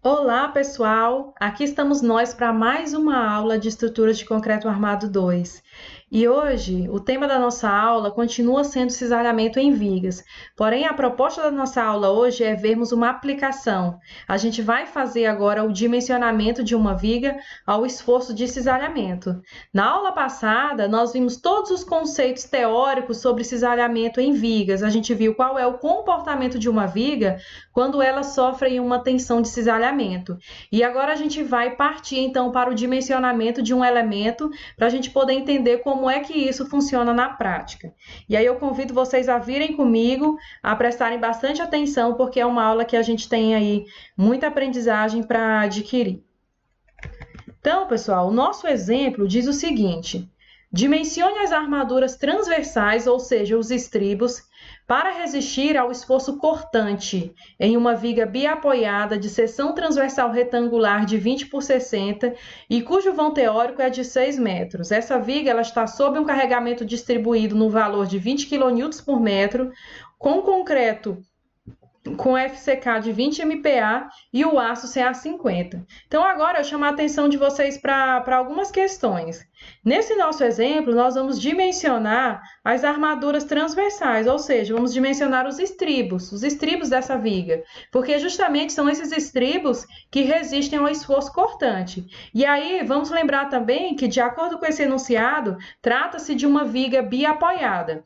Olá, pessoal! Aqui estamos nós para mais uma aula de estruturas de concreto armado 2. E hoje o tema da nossa aula continua sendo cisalhamento em vigas. Porém, a proposta da nossa aula hoje é vermos uma aplicação. A gente vai fazer agora o dimensionamento de uma viga ao esforço de cisalhamento. Na aula passada, nós vimos todos os conceitos teóricos sobre cisalhamento em vigas. A gente viu qual é o comportamento de uma viga quando ela sofre uma tensão de cisalhamento. E agora a gente vai partir então para o dimensionamento de um elemento para a gente poder entender como é que isso funciona na prática. E aí eu convido vocês a virem comigo, a prestarem bastante atenção, porque é uma aula que a gente tem aí muita aprendizagem para adquirir. Então, pessoal, o nosso exemplo diz o seguinte: dimensione as armaduras transversais, ou seja, os estribos, para resistir ao esforço cortante em uma viga biapoiada de seção transversal retangular de 20 por 60 e cujo vão teórico é de 6 metros. Essa viga ela está sob um carregamento distribuído no valor de 20 kN por metro, com concreto com FCK de 20 MPa e o aço CA50. Então, agora eu chamo a atenção de vocês para algumas questões. Nesse nosso exemplo, nós vamos dimensionar as armaduras transversais, ou seja, vamos dimensionar os estribos dessa viga, porque justamente são esses estribos que resistem ao esforço cortante. E aí, vamos lembrar também que, de acordo com esse enunciado, trata-se de uma viga biapoiada.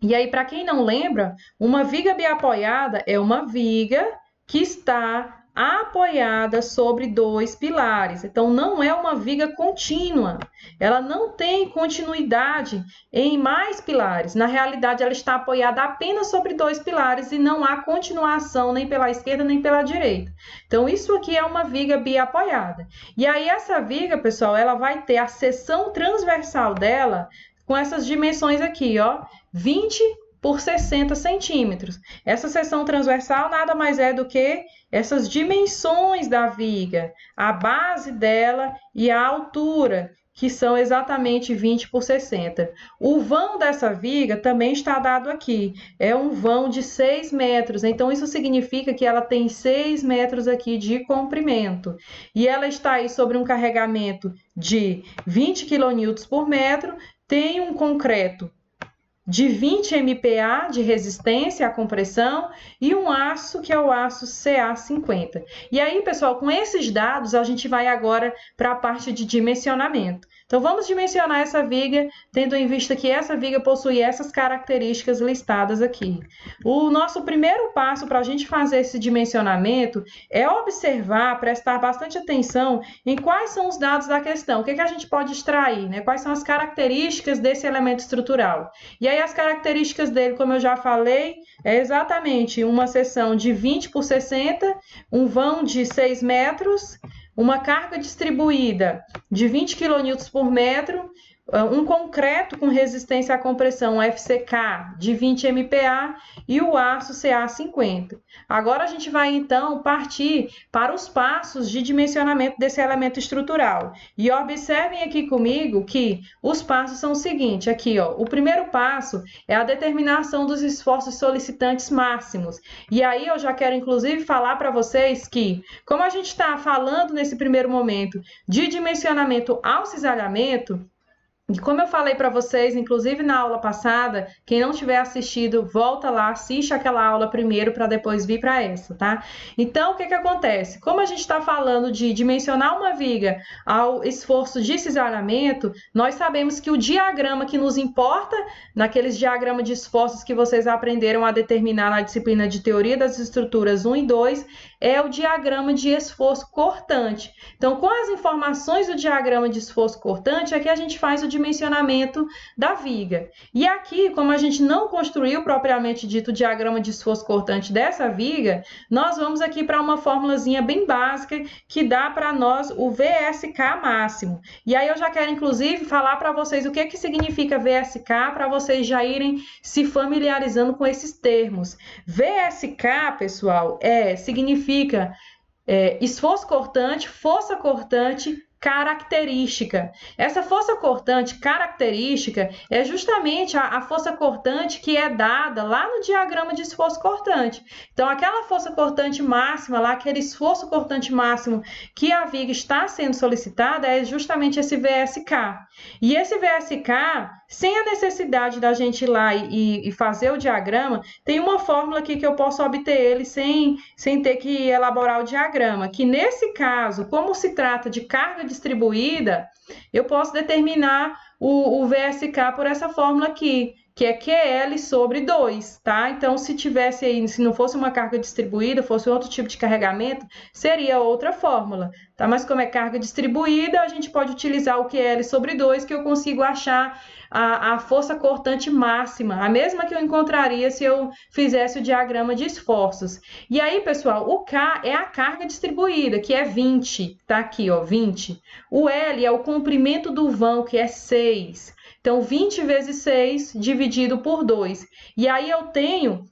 E aí, para quem não lembra, uma viga biapoiada é uma viga que está apoiada sobre dois pilares. Então, não é uma viga contínua. Ela não tem continuidade em mais pilares. Na realidade, ela está apoiada apenas sobre dois pilares e não há continuação nem pela esquerda nem pela direita. Então, isso aqui é uma viga biapoiada. E aí, essa viga, pessoal, ela vai ter a seção transversal dela com essas dimensões aqui, ó, 20 por 60 centímetros. Essa seção transversal nada mais é do que essas dimensões da viga, a base dela e a altura, que são exatamente 20 por 60. O vão dessa viga também está dado aqui, é um vão de 6 metros, então isso significa que ela tem 6 metros aqui de comprimento, e ela está aí sobre um carregamento de 20 kN por metro, tem um concreto de 20 MPa de resistência à compressão e um aço que é o aço CA50. E aí, pessoal, com esses dados, a gente vai agora para a parte de dimensionamento. Então, vamos dimensionar essa viga, tendo em vista que essa viga possui essas características listadas aqui. O nosso primeiro passo para a gente fazer esse dimensionamento é observar, prestar bastante atenção em quais são os dados da questão, o que a gente pode extrair, né? Quais são as características desse elemento estrutural. E aí, as características dele, como eu já falei, é exatamente uma seção de 20 por 60, um vão de 6 metros, uma carga distribuída de 20 kN por metro, um concreto com resistência à compressão FCK de 20 MPa e o aço CA50. Agora a gente vai então partir para os passos de dimensionamento desse elemento estrutural. E observem aqui comigo que os passos são o seguinte, aqui ó, o primeiro passo é a determinação dos esforços solicitantes máximos. E aí eu já quero inclusive falar para vocês que, como a gente está falando nesse primeiro momento de dimensionamento ao cisalhamento, e como eu falei para vocês, inclusive na aula passada, quem não tiver assistido, volta lá, assiste aquela aula primeiro para depois vir para essa, tá? Então, o que acontece? Como a gente está falando de dimensionar uma viga ao esforço de cisalhamento, nós sabemos que o diagrama que nos importa, naqueles diagramas de esforços que vocês aprenderam a determinar na disciplina de Teoria das Estruturas 1 e 2, é o diagrama de esforço cortante. Então, com as informações do diagrama de esforço cortante, aqui a gente faz o dimensionamento da viga. E aqui, como a gente não construiu propriamente dito o diagrama de esforço cortante dessa viga, nós vamos aqui para uma formulazinha bem básica que dá para nós o VSK máximo. E aí eu já quero, inclusive, falar para vocês o que significa VSK, para vocês já irem se familiarizando com esses termos. VSK, pessoal, significa esforço cortante, força cortante, característica. Essa força cortante característica é justamente a força cortante que é dada lá no diagrama de esforço cortante. Então, aquela força cortante máxima, lá, aquele esforço cortante máximo que a viga está sendo solicitada é justamente esse VSK. E esse VSK, sem a necessidade da gente ir lá e fazer o diagrama, tem uma fórmula aqui que eu posso obter ele sem ter que elaborar o diagrama, que nesse caso, como se trata de carga distribuída, eu posso determinar o VSK por essa fórmula aqui, que é QL sobre 2, tá? Então, se tivesse aí, se não fosse uma carga distribuída, fosse outro tipo de carregamento, seria outra fórmula, tá? Mas como é carga distribuída, a gente pode utilizar o QL sobre 2, que eu consigo achar a força cortante máxima, a mesma que eu encontraria se eu fizesse o diagrama de esforços. E aí, pessoal, o K é a carga distribuída, que é 20, tá aqui, ó, 20. O L é o comprimento do vão, que é 6. Então, 20 vezes 6 dividido por 2. E aí eu tenho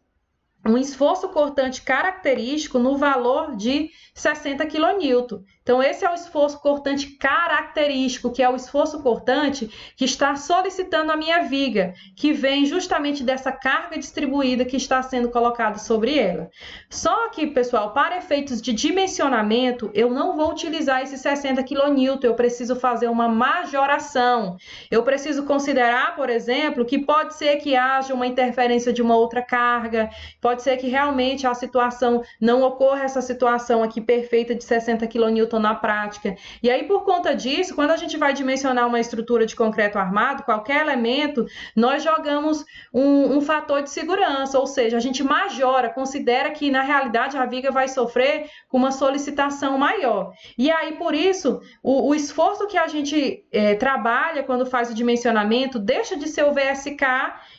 um esforço cortante característico no valor de 60 kN. Então, esse é o esforço cortante característico, que é o esforço cortante que está solicitando a minha viga, que vem justamente dessa carga distribuída que está sendo colocada sobre ela. Só que, pessoal, para efeitos de dimensionamento, eu não vou utilizar esses 60 kN, eu preciso fazer uma majoração. Eu preciso considerar, por exemplo, que pode ser que haja uma interferência de uma outra carga, pode ser que realmente a situação não ocorra, essa situação aqui perfeita de 60 kN na prática. E aí, por conta disso, quando a gente vai dimensionar uma estrutura de concreto armado, qualquer elemento, nós jogamos um fator de segurança, ou seja, a gente majora, considera que, na realidade, a viga vai sofrer com uma solicitação maior. E aí, por isso, o esforço que a gente trabalha quando faz o dimensionamento deixa de ser o VSK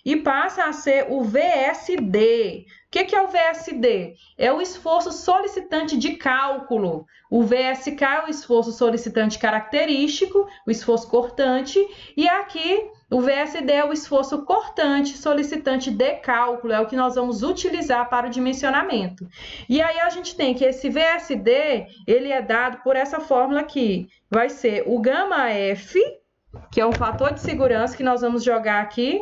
e passa a ser o VSD. O que é o VSD? É o esforço solicitante de cálculo. O VSK é o esforço solicitante característico, o esforço cortante, e aqui o VSD é o esforço cortante solicitante de cálculo, é o que nós vamos utilizar para o dimensionamento. E aí a gente tem que esse VSD, ele é dado por essa fórmula aqui, vai ser o γF, que é um fator de segurança que nós vamos jogar aqui,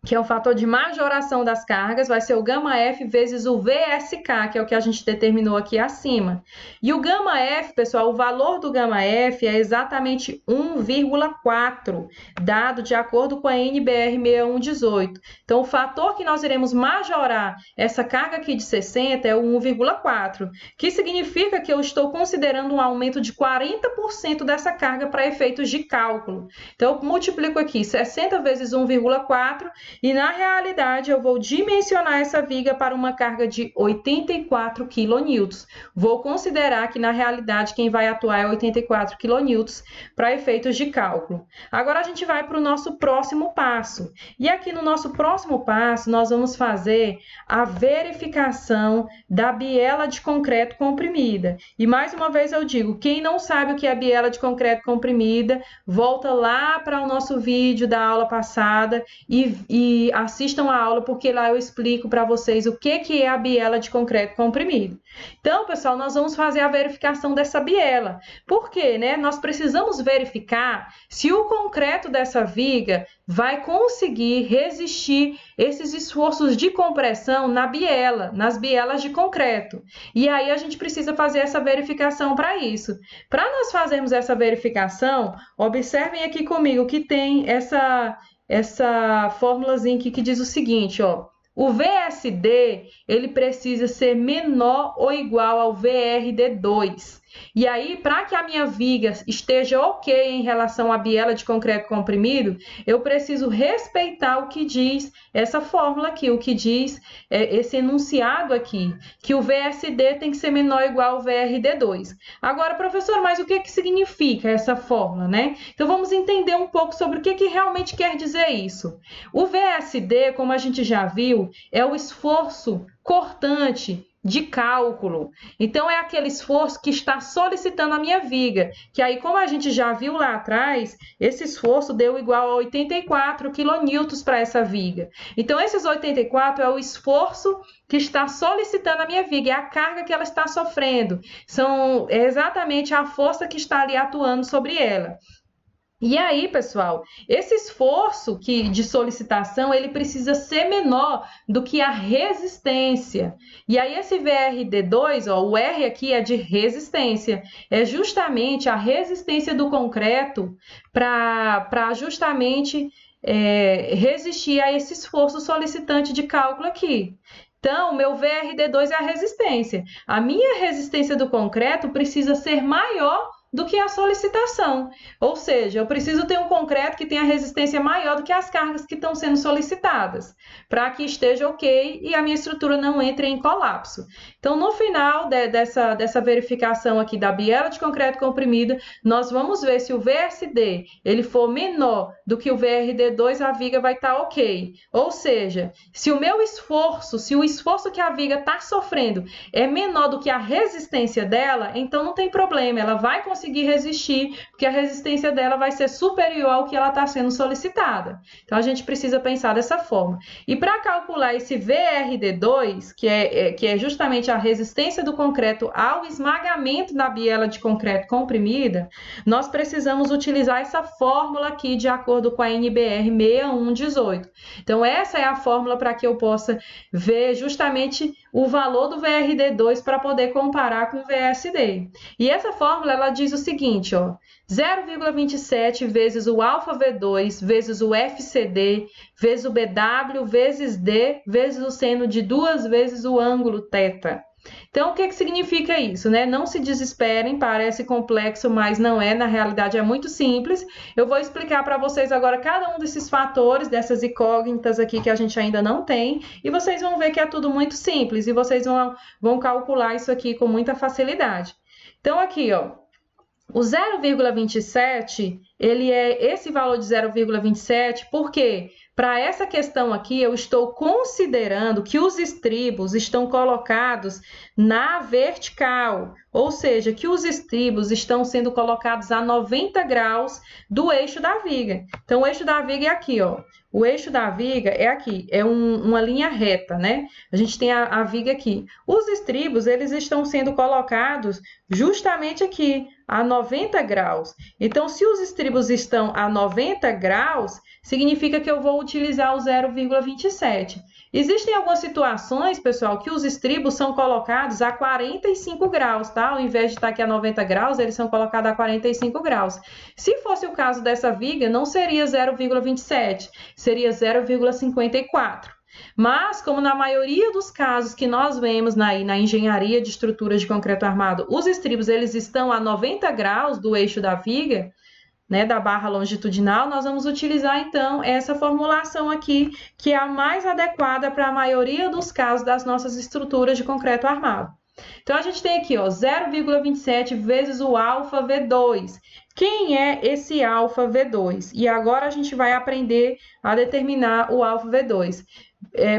que é o fator de majoração das cargas, vai ser o γF vezes o VSK, que é o que a gente determinou aqui acima. E o γF, pessoal, o valor do γF é exatamente 1,4, dado de acordo com a NBR 6118. Então, o fator que nós iremos majorar essa carga aqui de 60 é o 1,4, que significa que eu estou considerando um aumento de 40% dessa carga para efeitos de cálculo. Então, eu multiplico aqui 60 vezes 1,4, e, na realidade, eu vou dimensionar essa viga para uma carga de 84 kN. Vou considerar que, na realidade, quem vai atuar é 84 kN para efeitos de cálculo. Agora, a gente vai para o nosso próximo passo. E aqui no nosso próximo passo, nós vamos fazer a verificação da biela de concreto comprimida. E, mais uma vez, eu digo, quem não sabe o que é biela de concreto comprimida, volta lá para o nosso vídeo da aula passada e assistam a aula, porque lá eu explico para vocês o que é a biela de concreto comprimido. Então, pessoal, nós vamos fazer a verificação dessa biela. Por quê, né? Nós precisamos verificar se o concreto dessa viga vai conseguir resistir esses esforços de compressão na biela, nas bielas de concreto. E aí a gente precisa fazer essa verificação para isso. Para nós fazermos essa verificação, observem aqui comigo que tem essa fórmulazinha aqui que diz o seguinte, ó. O VSD, ele precisa ser menor ou igual ao VRD2. E aí, para que a minha viga esteja ok em relação à biela de concreto comprimido, eu preciso respeitar o que diz essa fórmula aqui, o que diz esse enunciado aqui, que o VSD tem que ser menor ou igual ao VRD2. Agora, professor, mas o que significa essa fórmula, né? Então, vamos entender um pouco sobre o que realmente quer dizer isso. O VSD, como a gente já viu, é o esforço cortante de cálculo. Então, é aquele esforço que está solicitando a minha viga, que aí, como a gente já viu lá atrás, esse esforço deu igual a 84 quilonewtons para essa viga. Então, esses 84 é o esforço que está solicitando a minha viga, é a carga que ela está sofrendo, é exatamente a força que está ali atuando sobre ela. E aí, pessoal, esse esforço de solicitação, ele precisa ser menor do que a resistência. E aí, esse VRD2, ó, o R aqui é de resistência, é justamente a resistência do concreto para justamente resistir a esse esforço solicitante de cálculo aqui. Então, o meu VRD2 é a resistência. A minha resistência do concreto precisa ser maior do que a solicitação. Ou seja, eu preciso ter um concreto que tenha resistência maior do que as cargas que estão sendo solicitadas, para que esteja ok e a minha estrutura não entre em colapso. Então, no final dessa verificação aqui da biela de concreto comprimida, nós vamos ver se o VSD ele for menor do que o VRD2, a viga vai estar ok. Ou seja, se o meu esforço, se o esforço que a viga está sofrendo é menor do que a resistência dela, então não tem problema, ela vai conseguir resistir, porque a resistência dela vai ser superior ao que ela está sendo solicitada. Então, a gente precisa pensar dessa forma. E para calcular esse VRD2, que é justamente a resistência do concreto ao esmagamento da biela de concreto comprimida, nós precisamos utilizar essa fórmula aqui de acordo com a NBR 6118. Então, essa é a fórmula para que eu possa ver justamente o valor do VRD2 para poder comparar com o VSD. E essa fórmula, ela diz o seguinte, ó, 0,27 vezes o αβ2 vezes o FCD vezes o BW vezes D vezes o seno de 2 vezes o ângulo θ. Então, o que significa isso, né? Não se desesperem, parece complexo, mas não é, na realidade é muito simples. Eu vou explicar para vocês agora cada um desses fatores, dessas incógnitas aqui que a gente ainda não tem, e vocês vão ver que é tudo muito simples, e vocês vão calcular isso aqui com muita facilidade. Então, aqui, ó, o 0,27, ele é esse valor de 0,27, por quê? Para essa questão aqui, eu estou considerando que os estribos estão colocados na vertical, ou seja, que os estribos estão sendo colocados a 90 graus do eixo da viga. Então, o eixo da viga é aqui, ó. O eixo da viga é aqui, é uma linha reta, né? A gente tem a viga aqui. Os estribos, eles estão sendo colocados justamente aqui, a 90 graus. Então, se os estribos estão a 90 graus, significa que eu vou utilizar o 0,27. Existem algumas situações, pessoal, que os estribos são colocados a 45 graus, tá? Ao invés de estar aqui a 90 graus, eles são colocados a 45 graus. Se fosse o caso dessa viga, não seria 0,27, seria 0,54. Mas, como na maioria dos casos que nós vemos na engenharia de estruturas de concreto armado, os estribos eles estão a 90 graus do eixo da viga, né, da barra longitudinal, nós vamos utilizar, então, essa formulação aqui, que é a mais adequada para a maioria dos casos das nossas estruturas de concreto armado. Então, a gente tem aqui, ó, 0,27 vezes o αβ2. Quem é esse αβ2? E agora a gente vai aprender a determinar o αβ2.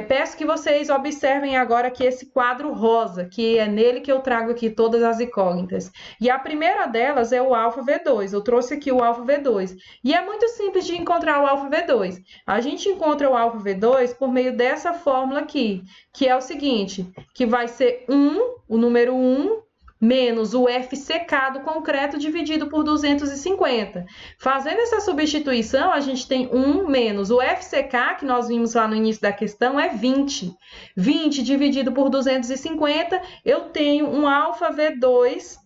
Peço que vocês observem agora aqui esse quadro rosa, que é nele que eu trago aqui todas as incógnitas. E a primeira delas é o αβ2. Eu trouxe aqui o αβ2. E é muito simples de encontrar o αβ2. A gente encontra o αβ2 por meio dessa fórmula aqui, que é o seguinte, que vai ser 1, o número 1, menos o FCK do concreto dividido por 250. Fazendo essa substituição, a gente tem 1 menos o FCK, que nós vimos lá no início da questão, é 20. 20 dividido por 250, eu tenho um αβ2,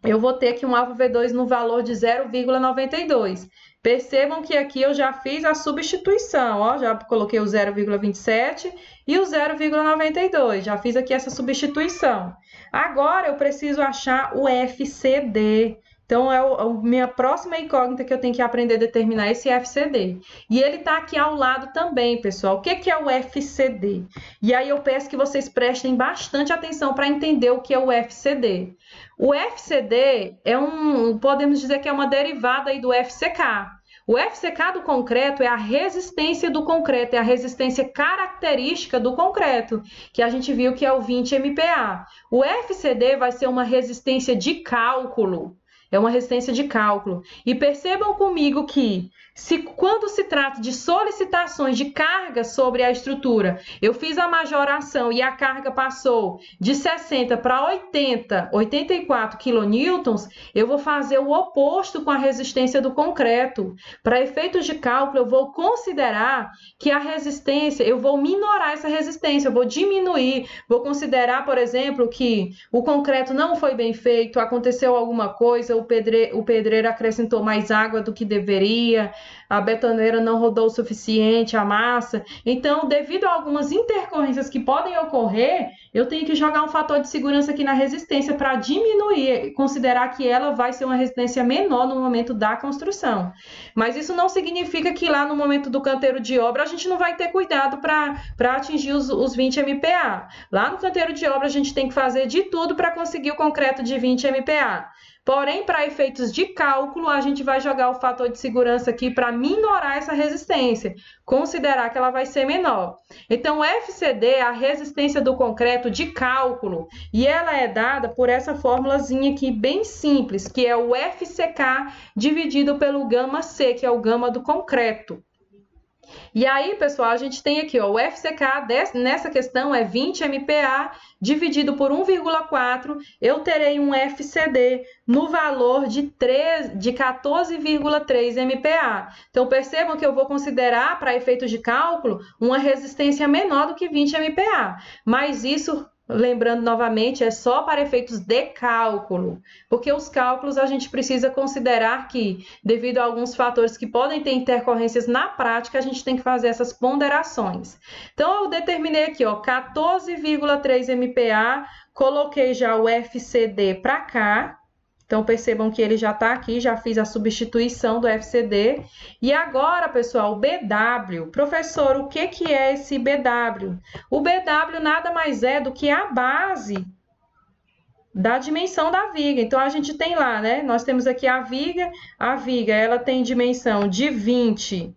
eu vou ter aqui um αβ2 no valor de 0,92. Percebam que aqui eu já fiz a substituição, ó, já coloquei o 0,27 e o 0,92, já fiz aqui essa substituição. Agora eu preciso achar o FCD. Então, é a minha próxima incógnita que eu tenho que aprender a determinar esse FCD. E ele está aqui ao lado também, pessoal. O que é o FCD? E aí eu peço que vocês prestem bastante atenção para entender o que é o FCD. O FCD podemos dizer que é uma derivada aí do FCK. O FCK do concreto é a resistência do concreto, é a resistência característica do concreto, que a gente viu que é o 20 MPa. O FCD vai ser uma resistência de cálculo. É uma resistência de cálculo. E percebam comigo que, quando se trata de solicitações de carga sobre a estrutura, eu fiz a majoração e a carga passou de 60 para 84 kN, eu vou fazer o oposto com a resistência do concreto. Para efeitos de cálculo, eu vou considerar que a resistência, eu vou minorar essa resistência, eu vou diminuir, vou considerar, por exemplo, que o concreto não foi bem feito, aconteceu alguma coisa, o pedreiro acrescentou mais água do que deveria, a betoneira não rodou o suficiente, a massa. Então, devido a algumas intercorrências que podem ocorrer, eu tenho que jogar um fator de segurança aqui na resistência para diminuir, considerar que ela vai ser uma resistência menor no momento da construção. Mas isso não significa que lá no momento do canteiro de obra a gente não vai ter cuidado para atingir os 20 MPa. Lá no canteiro de obra a gente tem que fazer de tudo para conseguir o concreto de 20 MPa. Porém, para efeitos de cálculo, a gente vai jogar o fator de segurança aqui para minorar essa resistência, considerar que ela vai ser menor. Então, o FCD é a resistência do concreto de cálculo, e ela é dada por essa formulazinha aqui bem simples, que é o FCK dividido pelo gama C, que é o gama do concreto. E aí, pessoal, a gente tem aqui, ó, o FCK nessa questão é 20 MPa dividido por 1,4, eu terei um FCD no valor de 14,3 MPa. Então, percebam que eu vou considerar, para efeitos de cálculo, uma resistência menor do que 20 MPa. Mas isso, lembrando novamente, é só para efeitos de cálculo, porque os cálculos a gente precisa considerar que, devido a alguns fatores que podem ter intercorrências na prática, a gente tem que fazer essas ponderações. Então, eu determinei aqui, ó, 14,3 MPa, coloquei já o FCD para cá. Então, percebam que ele já está aqui, já fiz a substituição do FCD. E agora, pessoal, o BW. Professor, o que é esse BW? O BW nada mais é do que a base da dimensão da viga. Então, a gente tem lá, né? Nós temos aqui a viga ela tem dimensão de 20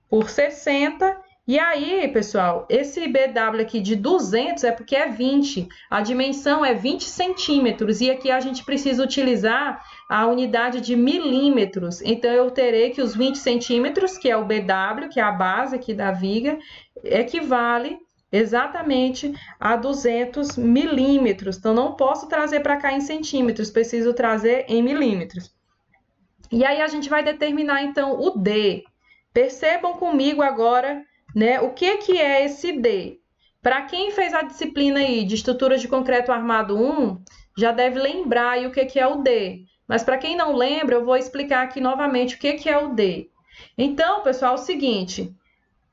por 60. E aí, pessoal, esse BW aqui de 200 é porque é 20. A dimensão é 20 centímetros. E aqui a gente precisa utilizar a unidade de milímetros. Então, eu terei que os 20 centímetros, que é o BW, que é a base aqui da viga, equivale exatamente a 200 milímetros. Então, não posso trazer para cá em centímetros, preciso trazer em milímetros. E aí, a gente vai determinar, então, o D. Percebam comigo agora, né, o que é esse D? Para quem fez a disciplina aí de estruturas de concreto armado 1, já deve lembrar aí o que é o D. Mas para quem não lembra, eu vou explicar aqui novamente o que é o D. Então, pessoal, é o seguinte,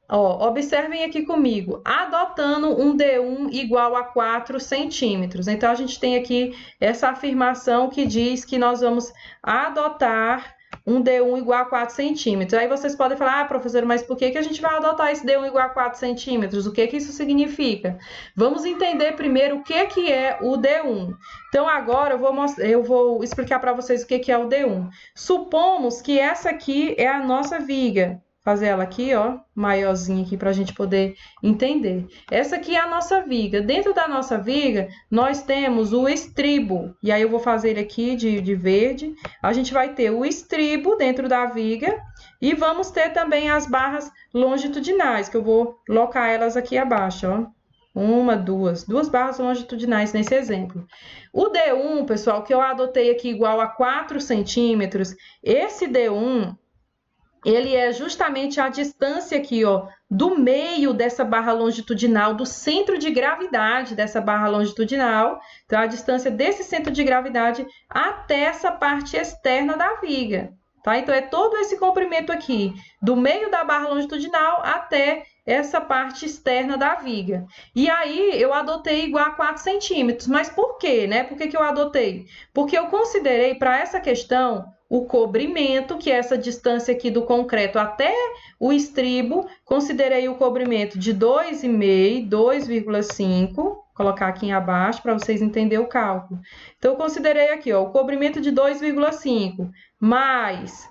ó, observem aqui comigo, adotando um D1 igual a 4 centímetros. Então, a gente tem aqui essa afirmação que diz que nós vamos adotar um D1 igual a 4 centímetros. Aí vocês podem falar, professor, mas por que a gente vai adotar esse D1 igual a 4 centímetros? O que isso significa? Vamos entender primeiro o que é o D1. Então, agora eu vou explicar para vocês o que é o D1. Supomos que essa aqui é a nossa viga. Fazer ela aqui, ó, maiorzinha aqui para a gente poder entender. Essa aqui é a nossa viga. Dentro da nossa viga, nós temos o estribo. E aí eu vou fazer ele aqui de verde. A gente vai ter o estribo dentro da viga e vamos ter também as barras longitudinais, que eu vou colocar elas aqui abaixo, ó. Duas barras longitudinais nesse exemplo. O D1, pessoal, que eu adotei aqui igual a 4 centímetros, esse D1... ele é justamente a distância aqui, ó, do meio dessa barra longitudinal, do centro de gravidade dessa barra longitudinal. Então, a distância desse centro de gravidade até essa parte externa da viga, tá? Então, é todo esse comprimento aqui, do meio da barra longitudinal até essa parte externa da viga. E aí, eu adotei igual a 4 centímetros. Mas por quê, né? Por que eu adotei? Porque eu considerei, para essa questão, o cobrimento, que é essa distância aqui do concreto até o estribo, considerei o cobrimento de 2,5, 2,5, colocar aqui abaixo para vocês entenderem o cálculo. Então, eu considerei aqui, ó, o cobrimento de 2,5 mais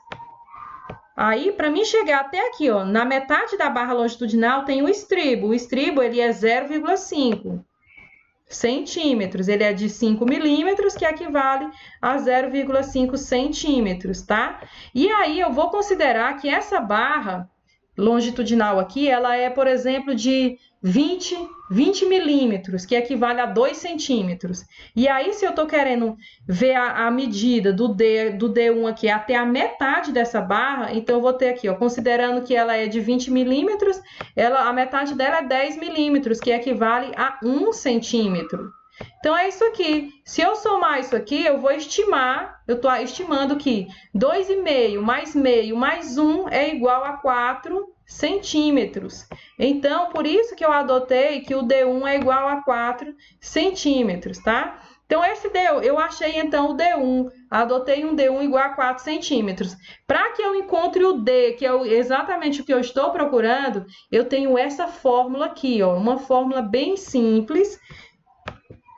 Aí, para mim chegar até aqui, ó, na metade da barra longitudinal tem o estribo. O estribo, ele é 0,5 centímetros. Ele é de 5 milímetros, que equivale a 0,5 centímetros, tá? E aí, eu vou considerar que essa barra longitudinal aqui, ela é, por exemplo, de 20 milímetros, que equivale a 2 centímetros. E aí, se eu estou querendo ver a medida do D1 aqui até a metade dessa barra, então eu vou ter aqui, ó, considerando que ela é de 20 milímetros, a metade dela é 10 milímetros, que equivale a 1 centímetro. Então, é isso aqui. Se eu somar isso aqui, eu vou estimar, eu estou estimando que 2,5 mais meio mais 1 é igual a 4 centímetros. Então, por isso que eu adotei que o D1 é igual a 4 centímetros, tá? Então, eu achei, então, o D1. Adotei um D1 igual a 4 centímetros. Para que eu encontre o D, que é exatamente o que eu estou procurando, eu tenho essa fórmula aqui, ó, uma fórmula bem simples.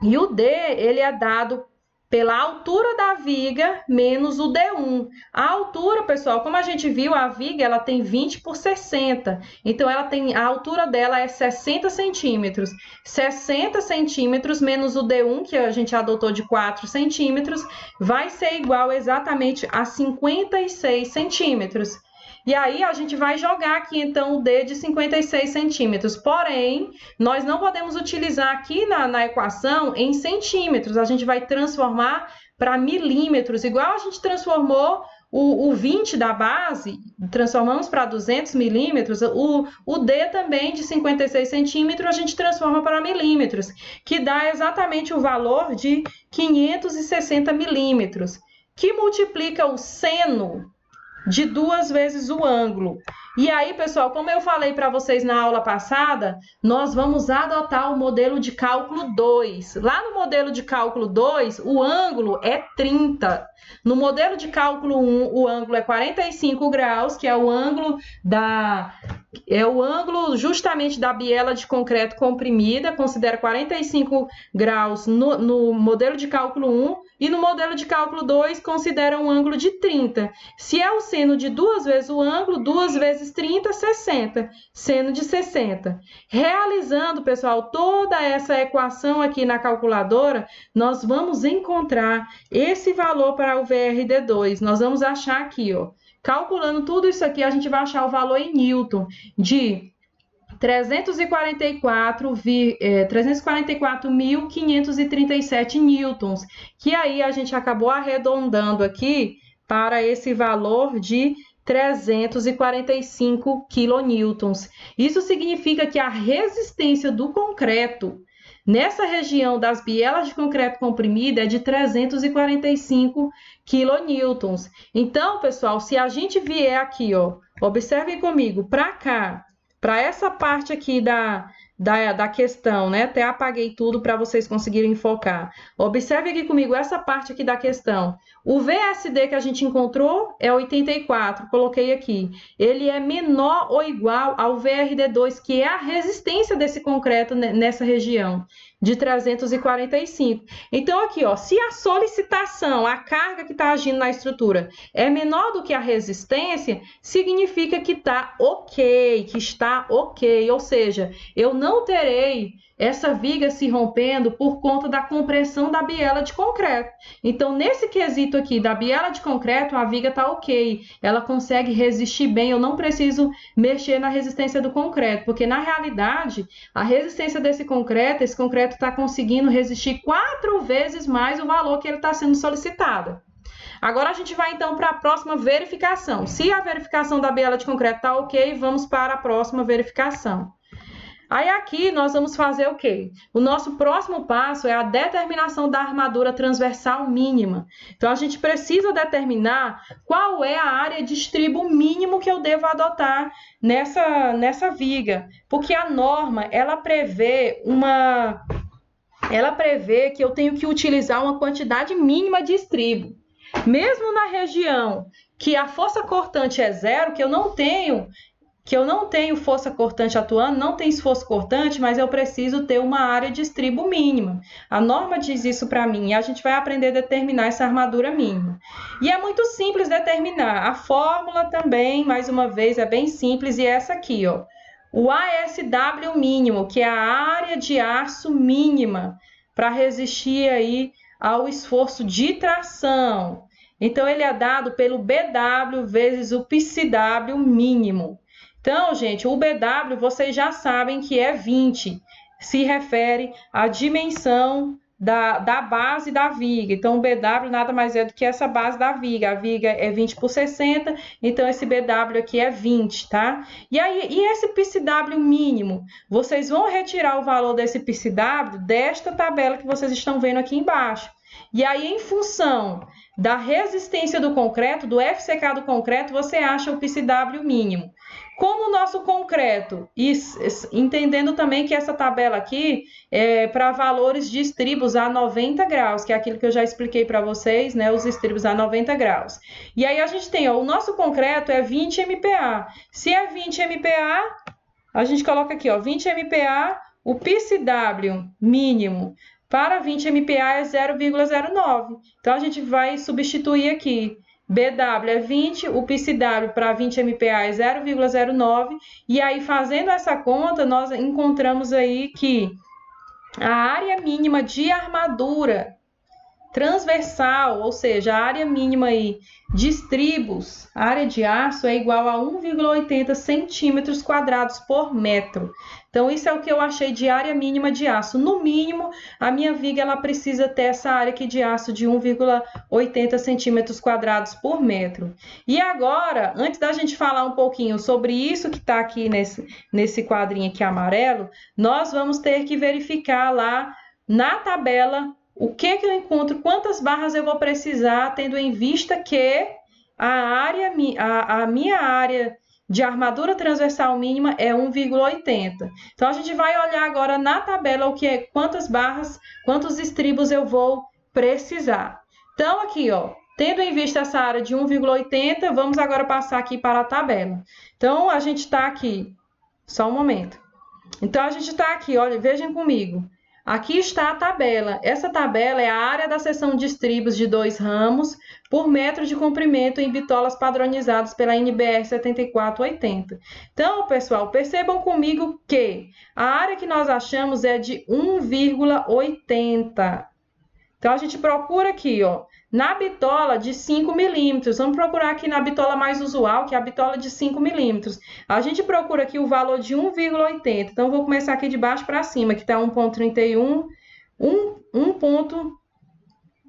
E o D, ele é dado pela altura da viga menos o D1. A altura, pessoal, como a gente viu, a viga ela tem 20 por 60. Então, a altura dela é 60 centímetros. 60 centímetros menos o D1, que a gente adotou de 4 centímetros, vai ser igual exatamente a 56 centímetros. E aí, a gente vai jogar aqui, então, o D de 56 centímetros. Porém, nós não podemos utilizar aqui na equação em centímetros. A gente vai transformar para milímetros, igual a gente transformou o 20 da base, transformamos para 200 milímetros. O D também de 56 centímetros, a gente transforma para milímetros, que dá exatamente o valor de 560 milímetros, que multiplica o seno de 2 vezes o ângulo. E aí, pessoal, como eu falei para vocês na aula passada, nós vamos adotar o modelo de cálculo 2. Lá no modelo de cálculo 2, o ângulo é 30. No modelo de cálculo 1, o ângulo é 45 graus, que é o ângulo justamente da biela de concreto comprimida, considera 45 graus no modelo de cálculo 1, e no modelo de cálculo 2 considera um ângulo de 30. Se é o seno de 2 vezes o ângulo, 2 vezes 30, 60. Seno de 60. Realizando, pessoal, toda essa equação aqui na calculadora, nós vamos encontrar esse valor para o VRD2. Nós vamos achar aqui, ó. Calculando tudo isso aqui, a gente vai achar o valor em Newton de 344.537 newtons, que aí a gente acabou arredondando aqui para esse valor de 345 quilonewtons. Isso significa que a resistência do concreto nessa região das bielas de concreto comprimido é de 345 quilonewtons. Então, pessoal, se a gente vier aqui, ó, observem comigo, para cá, para essa parte aqui da questão, né? Até apaguei tudo para vocês conseguirem focar. Observe aqui comigo essa parte aqui da questão. O VSD que a gente encontrou é 84, coloquei aqui. Ele é menor ou igual ao VRD2, que é a resistência desse concreto nessa região, de 345. Então, aqui, ó, se a solicitação, a carga que está agindo na estrutura é menor do que a resistência, significa que está ok, ou seja, eu não terei essa viga se rompendo por conta da compressão da biela de concreto. Então, nesse quesito aqui da biela de concreto, a viga está ok, ela consegue resistir bem, eu não preciso mexer na resistência do concreto, porque na realidade, a resistência desse concreto, esse concreto está conseguindo resistir 4 vezes mais o valor que ele está sendo solicitado. Agora a gente vai então para a próxima verificação. Se a verificação da biela de concreto está ok, vamos para a próxima verificação. Aí aqui nós vamos fazer o quê? O nosso próximo passo é a determinação da armadura transversal mínima. Então, a gente precisa determinar qual é a área de estribo mínimo que eu devo adotar nessa viga. Porque a norma, ela prevê que eu tenho que utilizar uma quantidade mínima de estribo. Mesmo na região que a força cortante é 0, que eu não tenho que eu não tenho força cortante atuando, não tem esforço cortante, mas eu preciso ter uma área de estribo mínima. A norma diz isso para mim e a gente vai aprender a determinar essa armadura mínima. E é muito simples determinar. A fórmula também, mais uma vez, é bem simples e é essa aqui, ó. O ASW mínimo, que é a área de aço mínima para resistir aí ao esforço de tração. Então, ele é dado pelo BW vezes o PCW mínimo. Então, gente, o BW vocês já sabem que é 20, se refere à dimensão da base da viga. Então, o BW nada mais é do que essa base da viga. A viga é 20 por 60, então esse BW aqui é 20, tá? E esse PCW mínimo? Vocês vão retirar o valor desse PCW desta tabela que vocês estão vendo aqui embaixo. E aí, em função da resistência do concreto, do FCK do concreto, você acha o PCW mínimo. Como o nosso concreto, entendendo também que essa tabela aqui é para valores de estribos a 90 graus, que é aquilo que eu já expliquei para vocês, né? Os estribos a 90 graus. E aí a gente tem, ó, o nosso concreto é 20 MPa. Se é 20 MPa, a gente coloca aqui, ó, 20 MPa, o PCW mínimo para 20 MPa é 0,09. Então, a gente vai substituir aqui. BW é 20, o PCW para 20 MPa é 0,09. E aí, fazendo essa conta, nós encontramos aí que a área mínima de armadura transversal, ou seja, a área mínima aí de estribos, a área de aço é igual a 1,80 centímetros quadrados por metro. Então, isso é o que eu achei de área mínima de aço. No mínimo, a minha viga ela precisa ter essa área aqui de aço de 1,80 centímetros quadrados por metro. E agora, antes da gente falar um pouquinho sobre isso que está aqui nesse quadrinho aqui amarelo, nós vamos ter que verificar lá na tabela o que eu encontro, quantas barras eu vou precisar, tendo em vista que a minha área de armadura transversal mínima é 1,80. Então, a gente vai olhar agora na tabela o que é quantas barras, quantos estribos eu vou precisar. Então, aqui, ó, tendo em vista essa área de 1,80, vamos agora passar aqui para a tabela. Então, a gente está aqui, só um momento. Então, a gente está aqui, olha, vejam comigo. Aqui está a tabela. Essa tabela é a área da seção de estribos de 2 ramos por metro de comprimento em bitolas padronizadas pela NBR 7480. Então, pessoal, percebam comigo que a área que nós achamos é de 1,80. Então, a gente procura aqui, ó, na bitola de 5 milímetros. Vamos procurar aqui na bitola mais usual, que é a bitola de 5 milímetros. A gente procura aqui o valor de 1,80. Então, vou começar aqui de baixo para cima, que está 1,31.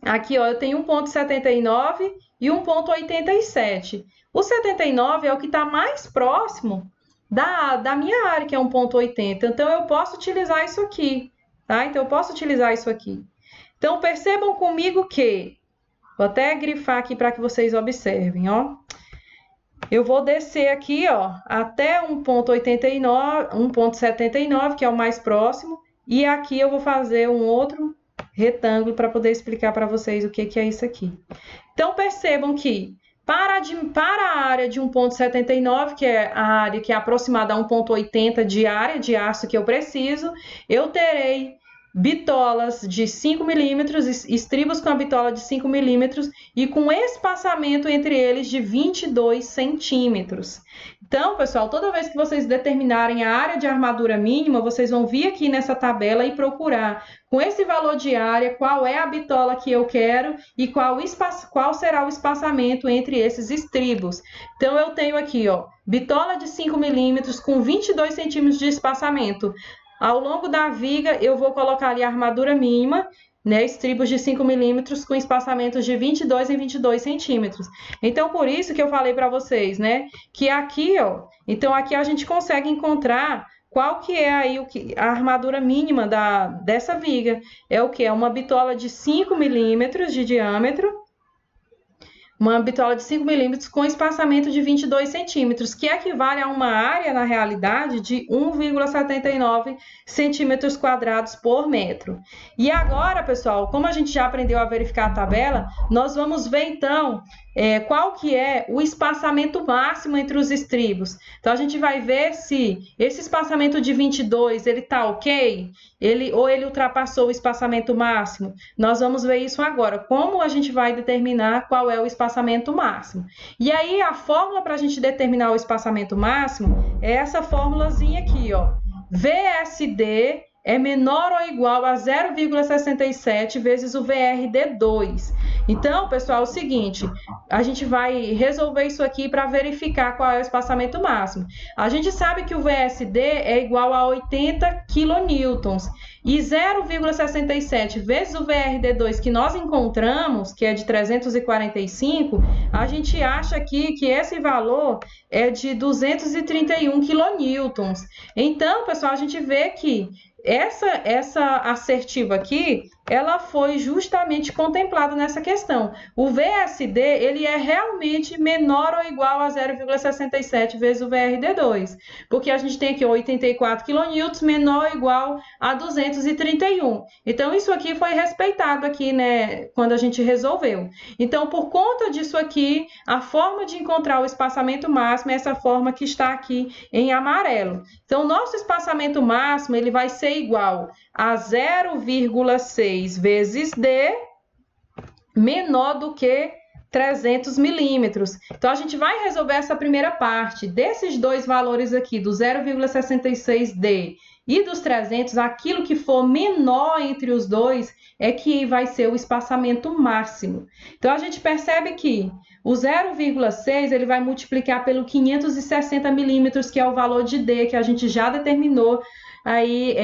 Aqui, ó, eu tenho 1,79 e 1,87. O 79 é o que está mais próximo da minha área, que é 1,80. Então, eu posso utilizar isso aqui, tá? Então, eu posso utilizar isso aqui. Então, percebam comigo que... Vou até grifar aqui para que vocês observem, ó. Eu vou descer aqui, ó, até 1,89, 1,79, que é o mais próximo. E aqui eu vou fazer um outro retângulo para poder explicar para vocês o que é isso aqui. Então, percebam que para a área de 1,79, que é a área que é aproximada a 1,80 de área de aço que eu preciso, eu terei bitolas de 5 milímetros, estribos com a bitola de 5 milímetros e com espaçamento entre eles de 22 centímetros. Então, pessoal, toda vez que vocês determinarem a área de armadura mínima, vocês vão vir aqui nessa tabela e procurar com esse valor de área qual é a bitola que eu quero e qual será o espaçamento entre esses estribos. Então, eu tenho aqui, ó, bitola de 5 milímetros com 22 centímetros de espaçamento. Ao longo da viga, eu vou colocar ali a armadura mínima, né, estribos de 5 milímetros com espaçamentos de 22 em 22 centímetros. Então, por isso que eu falei para vocês, né, que aqui, ó, então aqui a gente consegue encontrar qual que é aí a armadura mínima dessa viga. É o que? É uma bitola de 5 milímetros de diâmetro, uma bitola de 5 milímetros com espaçamento de 22 centímetros, que equivale a uma área, na realidade, de 1,79 centímetros quadrados por metro. E agora, pessoal, como a gente já aprendeu a verificar a tabela, nós vamos ver, então, qual que é o espaçamento máximo entre os estribos. Então, a gente vai ver se esse espaçamento de 22, ele tá ok? Ou ele ultrapassou o espaçamento máximo? Nós vamos ver isso agora. Como a gente vai determinar qual é o espaçamento máximo? E aí, a fórmula para a gente determinar o espaçamento máximo é essa formulazinha aqui, ó. VSD é menor ou igual a 0,67 vezes o VRD2. Então, pessoal, é o seguinte, a gente vai resolver isso aqui para verificar qual é o espaçamento máximo. A gente sabe que o VSD é igual a 80 kN e 0,67 vezes o VRD2 que nós encontramos, que é de 345, a gente acha aqui que esse valor é de 231 kN. Então, pessoal, a gente vê que essa assertiva aqui, ela foi justamente contemplada nessa questão. O VSD, ele é realmente menor ou igual a 0,67 vezes o VRD2, porque a gente tem aqui 84 kN menor ou igual a 231. Então, isso aqui foi respeitado aqui, né, quando a gente resolveu. Então, por conta disso aqui, a forma de encontrar o espaçamento máximo é essa forma que está aqui em amarelo. Então, o nosso espaçamento máximo, ele vai ser igual a 0,6 vezes D menor do que 300 milímetros. Então, a gente vai resolver essa primeira parte. Desses dois valores aqui, do 0,66D e dos 300, aquilo que for menor entre os dois é que vai ser o espaçamento máximo. Então, a gente percebe que o 0,6 ele vai multiplicar pelo 560 milímetros, que é o valor de D que a gente já determinou aí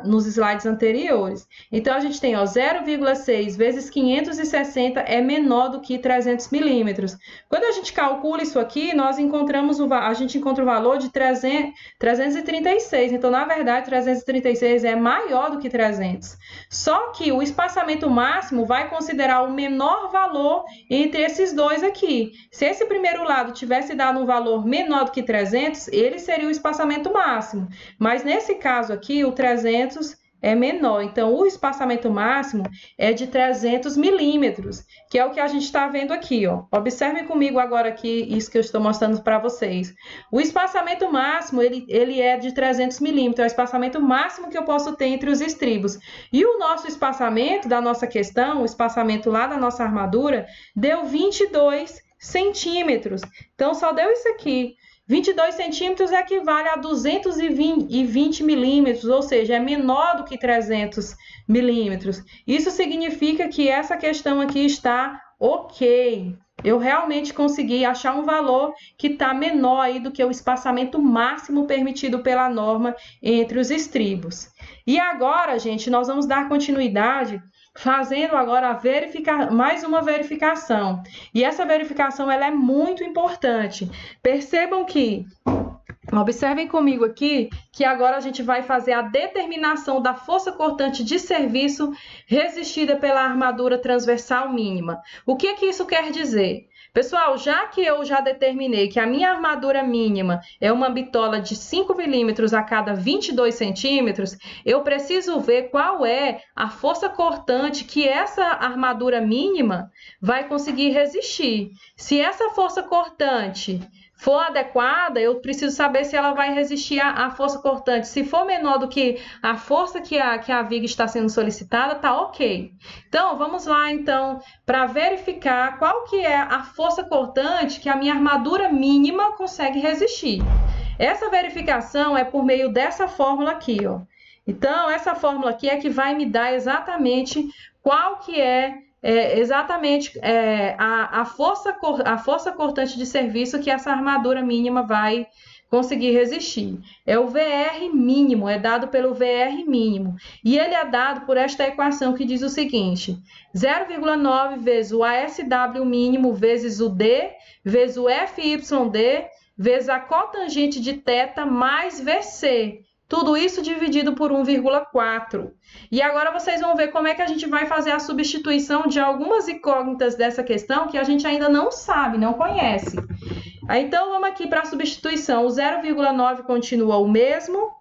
nos slides anteriores. Então, a gente tem 0,6 vezes 560 é menor do que 300 milímetros. Quando a gente calcula isso aqui, a gente encontra o valor de 336. Então, na verdade, 336 é maior do que 300. Só que o espaçamento máximo vai considerar o menor valor entre esses dois aqui. Se esse primeiro lado tivesse dado um valor menor do que 300, ele seria o espaçamento máximo. Mas nesse caso aqui, o 300 é menor. Então, o espaçamento máximo é de 300 milímetros, que é o que a gente está vendo aqui, ó. Observem comigo agora aqui isso que eu estou mostrando para vocês. O espaçamento máximo, ele é de 300 milímetros, é o espaçamento máximo que eu posso ter entre os estribos. E o nosso espaçamento da nossa questão, o espaçamento lá da nossa armadura, deu 22 centímetros. Então, só deu isso aqui. 22 centímetros equivale a 220 milímetros, ou seja, é menor do que 300 milímetros. Isso significa que essa questão aqui está ok. Eu realmente consegui achar um valor que está menor aí do que o espaçamento máximo permitido pela norma entre os estribos. E agora, gente, nós vamos dar continuidade fazendo agora mais uma verificação. E essa verificação ela é muito importante. Observem comigo aqui que agora a gente vai fazer a determinação da força cortante de serviço resistida pela armadura transversal mínima. O que isso quer dizer? Pessoal, já que eu já determinei que a minha armadura mínima é uma bitola de 5 milímetros a cada 22 centímetros, eu preciso ver qual é a força cortante que essa armadura mínima vai conseguir resistir. Se essa força cortante for adequada, eu preciso saber se ela vai resistir à força cortante. Se for menor do que a força que a viga está sendo solicitada, tá ok. Então, vamos lá, então, para verificar qual que é a força cortante que a minha armadura mínima consegue resistir. Essa verificação é por meio dessa fórmula aqui, ó. Então, essa fórmula aqui é que vai me dar exatamente qual que é a força cortante de serviço que essa armadura mínima vai conseguir resistir. É o VR mínimo, é dado pelo VR mínimo. E ele é dado por esta equação que diz o seguinte: 0,9 vezes o ASW mínimo vezes o D, vezes o FYD, vezes a cotangente de θ mais VC, Tudo isso dividido por 1,4. E agora vocês vão ver como é que a gente vai fazer a substituição de algumas incógnitas dessa questão que a gente ainda não sabe, não conhece. Então, vamos aqui para a substituição. O 0,9 continua o mesmo.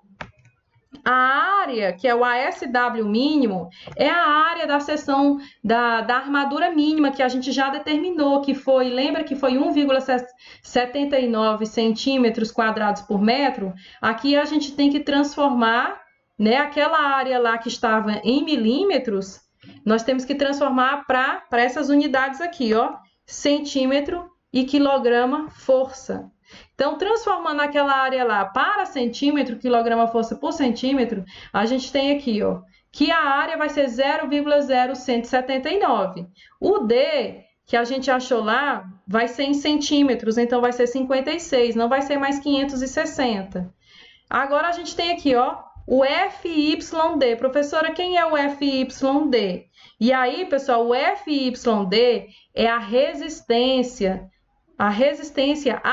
A área, que é o ASW mínimo, é a área da seção da armadura mínima que a gente já determinou, que foi, lembra que foi 1,79 centímetros quadrados por metro? Aqui a gente tem que transformar, né, aquela área lá que estava em milímetros, nós temos que transformar para essas unidades aqui, ó, centímetro e quilograma força. Então, transformando aquela área lá para centímetro, quilograma força por centímetro, a gente tem aqui, ó, que a área vai ser 0,0179. O D, que a gente achou lá, vai ser em centímetros, então vai ser 56, não vai ser mais 560. Agora a gente tem aqui, ó, o FYD. Professora, quem é o FYD? E aí, pessoal, o FYD é a resistência à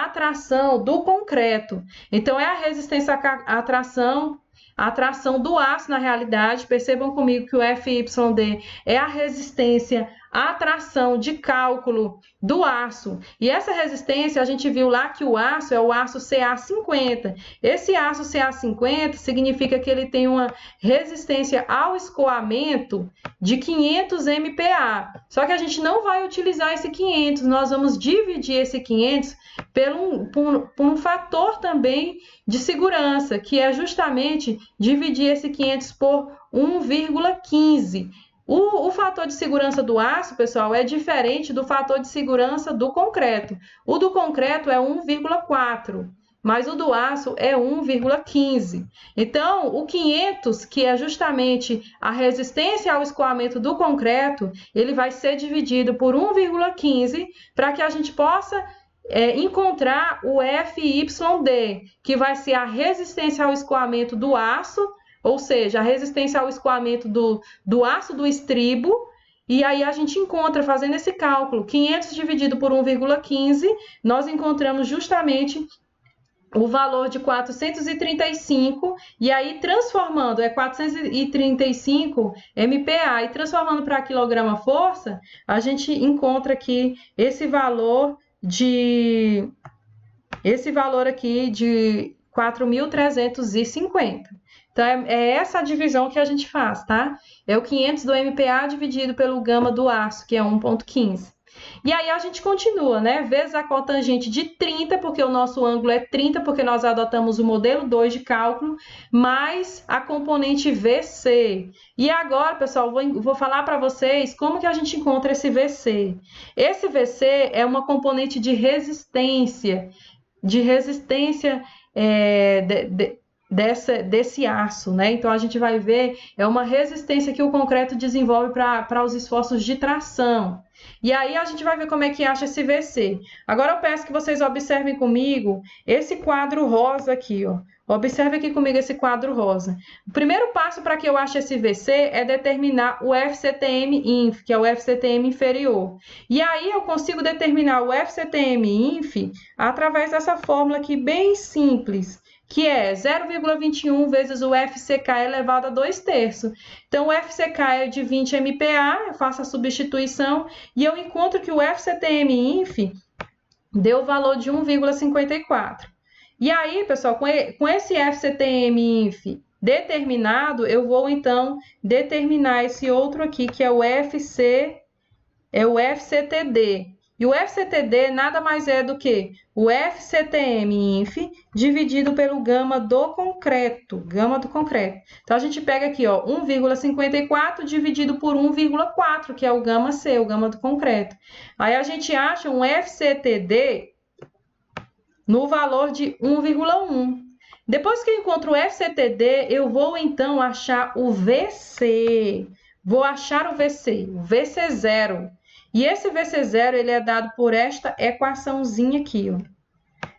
tração do concreto. Então, é a resistência à atração do aço na realidade. Percebam comigo que o FYD é a resistência à tração de cálculo do aço. E essa resistência, a gente viu lá que o aço é o aço Ca50. Esse aço Ca50 significa que ele tem uma resistência ao escoamento de 500 MPa. Só que a gente não vai utilizar esse 500, nós vamos dividir esse 500 por um fator também de segurança, que é justamente dividir esse 500 por 1,15. O fator de segurança do aço, pessoal, é diferente do fator de segurança do concreto. O do concreto é 1,4, mas o do aço é 1,15. Então, o 500, que é justamente a resistência ao escoamento do concreto, ele vai ser dividido por 1,15 para que a gente possa encontrar o FYD, que vai ser a resistência ao escoamento do aço, ou seja, a resistência ao escoamento do aço do estribo, e aí a gente encontra, fazendo esse cálculo, 500 dividido por 1,15, nós encontramos justamente o valor de 435, e aí transformando, 435 MPa, e transformando para quilograma força, a gente encontra aqui esse valor aqui de 4.350. Então, é essa a divisão que a gente faz, tá? É o 500 do MPa dividido pelo gama do aço, que é 1,15. E aí a gente continua, né? Vezes a cotangente de 30, porque o nosso ângulo é 30, porque nós adotamos o modelo 2 de cálculo, mais a componente VC. E agora, pessoal, vou falar para vocês como que a gente encontra esse VC. Esse VC é uma componente de resistência, desse aço, né? Então, a gente vai ver, é uma resistência que o concreto desenvolve para os esforços de tração. E aí, a gente vai ver como é que acha esse VC. Agora, eu peço que vocês observem comigo esse quadro rosa aqui, ó. Observe aqui comigo esse quadro rosa. O primeiro passo para que eu ache esse VC é determinar o FCTM-INF, que é o FCTM inferior. E aí, eu consigo determinar o FCTM-INF através dessa fórmula aqui, bem simples, que é 0,21 vezes o FCK elevado a 2/3. Então, o FCK é de 20 MPa, eu faço a substituição e eu encontro que o FCTM-INF deu o valor de 1,54. E aí, pessoal, com esse FCTM-INF determinado, eu vou, então, determinar esse outro aqui, que é o FCTD. E o FCTD nada mais é do que o FCTM-INF dividido pelo gama do concreto. Então, a gente pega aqui, ó, 1,54 dividido por 1,4, que é o gama C, o gama do concreto. Aí, a gente acha um FCTD no valor de 1,1. Depois que eu encontro o FCTD, eu vou, então, achar o VC. Vou achar o VC0. E esse VC0, ele é dado por esta equaçãozinha aqui, ó.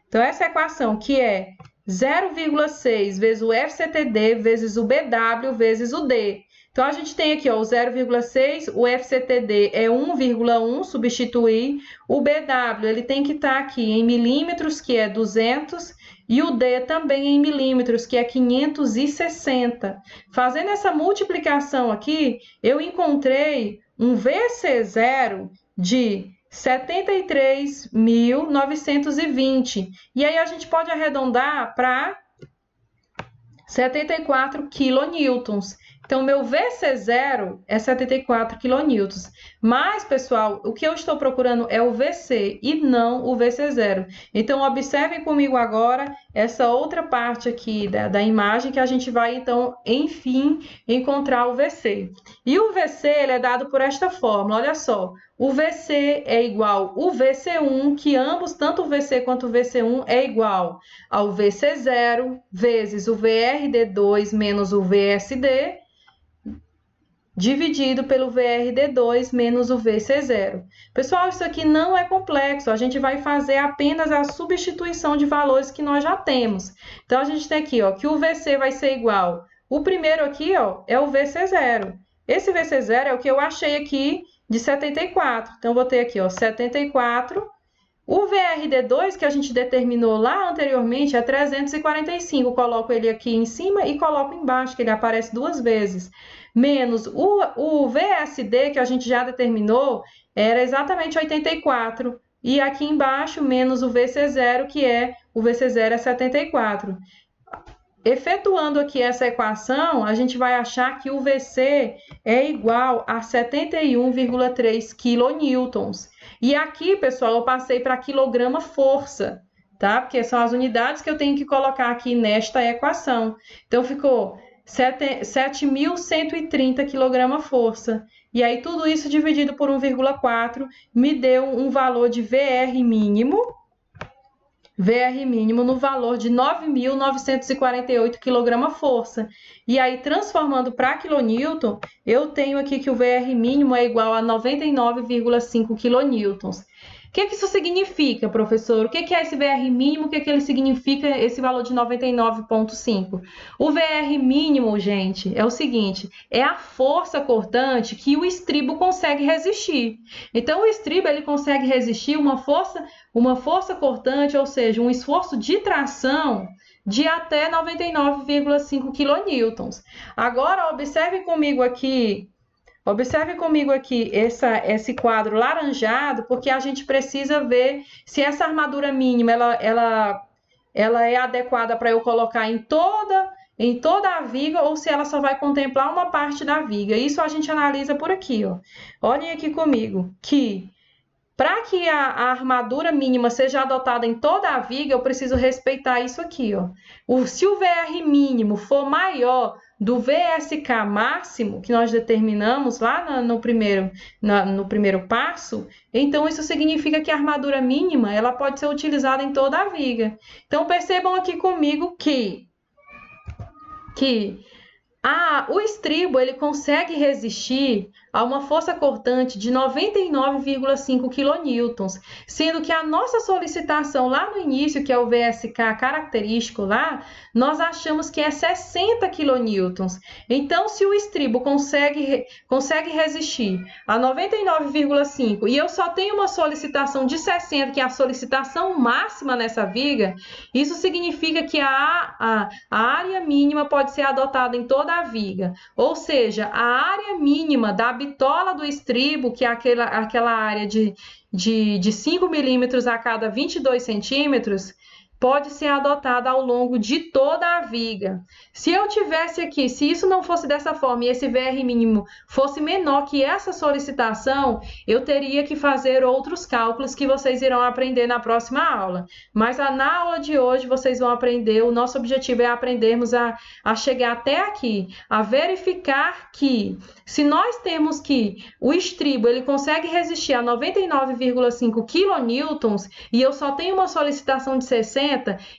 Então, essa equação que é 0,6 vezes o FCTD vezes o BW vezes o D. Então, a gente tem aqui ó, o 0,6, o FCTD é 1,1, substituir. O BW ele tem que estar aqui em milímetros, que é 200, e o D também em milímetros, que é 560. Fazendo essa multiplicação aqui, eu encontrei um VC0 de 73.920. E aí a gente pode arredondar para 74 quilonewtons. Então, meu VC0 é 74 quilonewtons. Mas, pessoal, o que eu estou procurando é o VC e não o VC0. Então, observem comigo agora essa outra parte aqui da imagem que a gente vai, então, enfim, encontrar o VC. E o VC ele é dado por esta fórmula, olha só. O VC é igual ao VC1, que ambos, tanto o VC quanto o VC1, é igual ao VC0 vezes o VRD2 menos o VSD, dividido pelo VRD2 menos o VC0. Pessoal, isso aqui não é complexo, a gente vai fazer apenas a substituição de valores que nós já temos. Então, a gente tem aqui ó, que o VC vai ser igual, o primeiro aqui ó, é o VC0. Esse VC0 é o que eu achei aqui de 74. Então, vou ter aqui ó, 74. O VRD2, que a gente determinou lá anteriormente, é 345. Coloco ele aqui em cima e coloco embaixo, que ele aparece duas vezes. Menos o VSD, que a gente já determinou, era exatamente 84. E aqui embaixo, menos o VC0, que é o VC0 é 74. Efetuando aqui essa equação, a gente vai achar que o VC é igual a 71,3 quilonewtons. E aqui, pessoal, eu passei para quilograma força, tá? Porque são as unidades que eu tenho que colocar aqui nesta equação. Então, ficou 7.130 quilograma força. E aí, tudo isso dividido por 1,4 me deu um valor de VR mínimo no valor de 9.948 kgf. E aí, transformando para quilonewton, eu tenho aqui que o VR mínimo é igual a 99,5 kN. O que isso significa, professor? O que é esse VR mínimo? O que ele significa, esse valor de 99,5? O VR mínimo, gente, é o seguinte, é a força cortante que o estribo consegue resistir. Então, o estribo ele consegue resistir uma força cortante, ou seja, um esforço de tração de até 99,5 kN. Agora, observe comigo aqui esse quadro laranjado, porque a gente precisa ver se essa armadura mínima ela é adequada para eu colocar em toda a viga ou se ela só vai contemplar uma parte da viga. Isso a gente analisa por aqui, ó. Olhem aqui comigo que para que a armadura mínima seja adotada em toda a viga, eu preciso respeitar isso aqui, ó. Se o VR mínimo for maior do VSK máximo, que nós determinamos lá no primeiro passo, então isso significa que a armadura mínima ela pode ser utilizada em toda a viga. Então, percebam aqui comigo que o estribo ele consegue resistir a uma força cortante de 99,5 kN, sendo que a nossa solicitação lá no início, que é o VSK característico lá, nós achamos que é 60 kN. Então, se o estribo consegue resistir a 99,5 e eu só tenho uma solicitação de 60, que é a solicitação máxima nessa viga, isso significa que a área mínima pode ser adotada em toda a viga, ou seja, a área mínima da bitola do estribo, que é aquela área de 5 milímetros a cada 22 centímetros, pode ser adotada ao longo de toda a viga. Se eu tivesse aqui, se isso não fosse dessa forma e esse VR mínimo fosse menor que essa solicitação, eu teria que fazer outros cálculos que vocês irão aprender na próxima aula. Mas na aula de hoje vocês vão aprender, o nosso objetivo é aprendermos a chegar até aqui, a verificar que se nós temos que o estribo ele consegue resistir a 99,5 kN e eu só tenho uma solicitação de 60,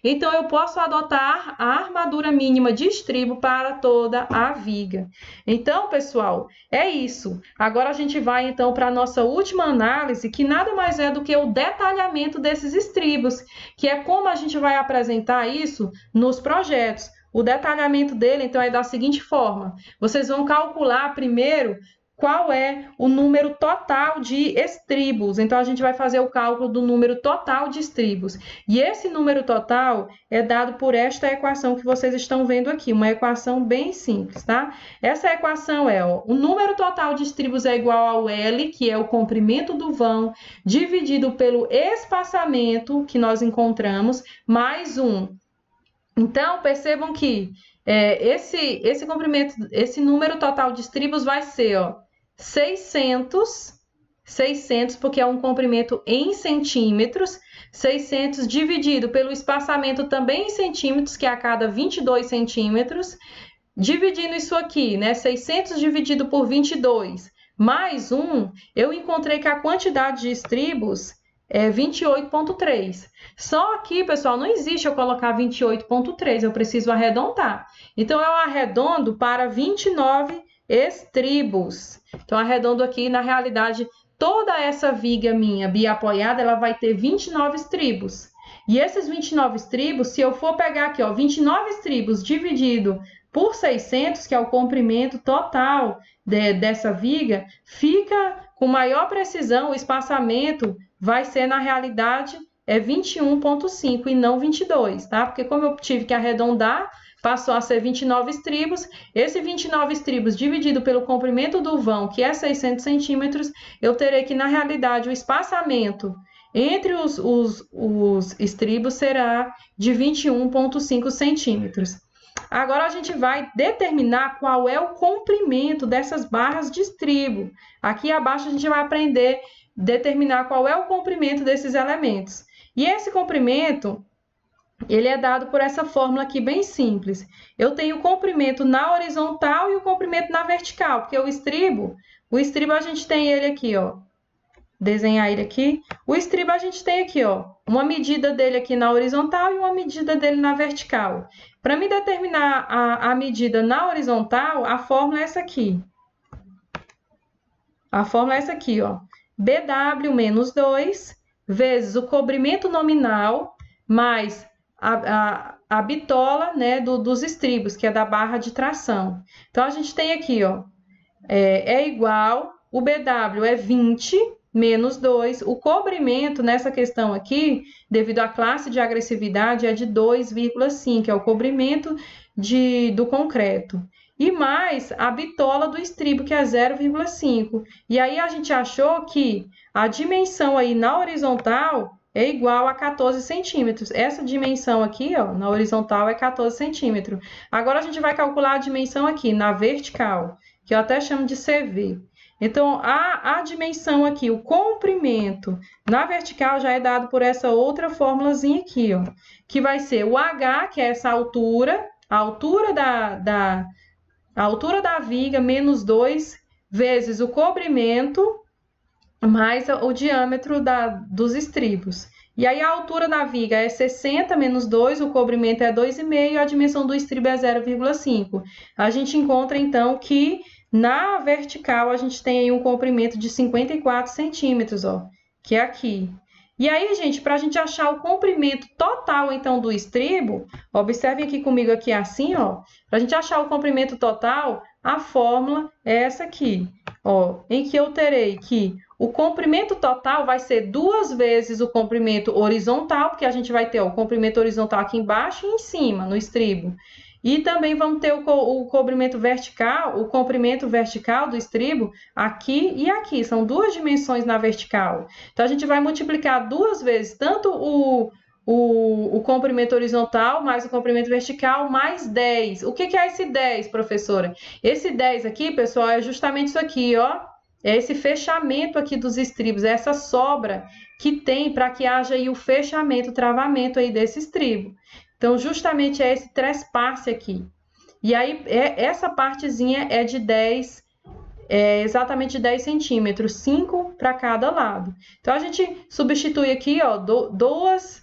então eu posso adotar a armadura mínima de estribo para toda a viga. Então, pessoal, é isso. Agora a gente vai então para a nossa última análise, que nada mais é do que o detalhamento desses estribos, que é como a gente vai apresentar isso nos projetos. o detalhamento dele, então, é da seguinte forma. Vocês vão calcular primeiro qual é o número total de estribos. Então, a gente vai fazer o cálculo do número total de estribos. E esse número total é dado por esta equação que vocês estão vendo aqui, uma equação bem simples, tá? Essa equação é, ó, o número total de estribos é igual ao L, que é o comprimento do vão, dividido pelo espaçamento que nós encontramos, mais 1. Então, percebam que esse comprimento, esse número total de estribos vai ser, ó, 600, porque é um comprimento em centímetros, 600 dividido pelo espaçamento também em centímetros, que é a cada 22 centímetros, dividindo isso aqui, né, 600 dividido por 22, mais 1, eu encontrei que a quantidade de estribos é 28,3. Só aqui, pessoal, não existe eu colocar 28,3, eu preciso arredondar. Então, eu arredondo para 29 estribos. Então, arredondo aqui, na realidade, toda essa viga minha biapoiada, ela vai ter 29 estribos. E esses 29 estribos, se eu for pegar aqui, ó, 29 estribos dividido por 600, que é o comprimento total dessa viga, fica com maior precisão, o espaçamento vai ser, na realidade, 21,5 e não 22, tá? Porque como eu tive que arredondar, passou a ser 29 estribos. Esse 29 estribos dividido pelo comprimento do vão, que é 600 centímetros, eu terei que, na realidade, o espaçamento entre os estribos será de 21,5 centímetros. Agora, a gente vai determinar qual é o comprimento dessas barras de estribo. Aqui abaixo, a gente vai aprender a determinar qual é o comprimento desses elementos. E esse comprimento, ele é dado por essa fórmula aqui bem simples. Eu tenho o comprimento na horizontal e o comprimento na vertical, porque o estribo a gente tem ele aqui, ó. Desenhar ele aqui. O estribo a gente tem aqui, ó, uma medida dele aqui na horizontal e uma medida dele na vertical. Para me determinar a medida na horizontal, a fórmula é essa aqui. A fórmula é essa aqui, ó. BW menos 2 vezes o comprimento nominal mais a bitola, né, dos estribos, que é da barra de tração. Então, a gente tem aqui, ó, é igual, o BW é 20 menos 2, o cobrimento nessa questão aqui, devido à classe de agressividade, é de 2,5, é o cobrimento do concreto. E mais a bitola do estribo, que é 0,5. E aí a gente achou que a dimensão aí na horizontal é igual a 14 centímetros. Essa dimensão aqui, ó, na horizontal é 14 centímetros. Agora a gente vai calcular a dimensão aqui na vertical, que eu até chamo de CV. Então, a dimensão aqui, o comprimento na vertical já é dado por essa outra formulazinha aqui, ó, que vai ser o H, que é essa altura, a altura da viga menos 2 vezes o comprimento mais o diâmetro dos estribos. E aí a altura da viga é 60 menos 2, o comprimento é 2,5 e a dimensão do estribo é 0,5. A gente encontra, então, que na vertical a gente tem aí um comprimento de 54 centímetros, ó, que é aqui. E aí, gente, para a gente achar o comprimento total, então, do estribo, observem aqui comigo aqui assim, ó, para a gente achar o comprimento total, a fórmula é essa aqui, ó, em que eu terei que o comprimento total vai ser 2 vezes o comprimento horizontal, porque a gente vai ter, ó, o comprimento horizontal aqui embaixo e em cima, no estribo. E também vamos ter o comprimento vertical, o comprimento vertical do estribo aqui e aqui. São duas dimensões na vertical. Então, a gente vai multiplicar 2 vezes tanto o comprimento horizontal mais o comprimento vertical mais 10. O que é esse 10, professora? Esse 10 aqui, pessoal, é justamente isso aqui, ó. É esse fechamento aqui dos estribos, é essa sobra que tem para que haja aí o fechamento, o travamento aí desse estribo. Então, justamente é esse trespasse aqui. E aí, essa partezinha é de 10, exatamente 10 centímetros, 5 para cada lado. Então, a gente substitui aqui, ó, 2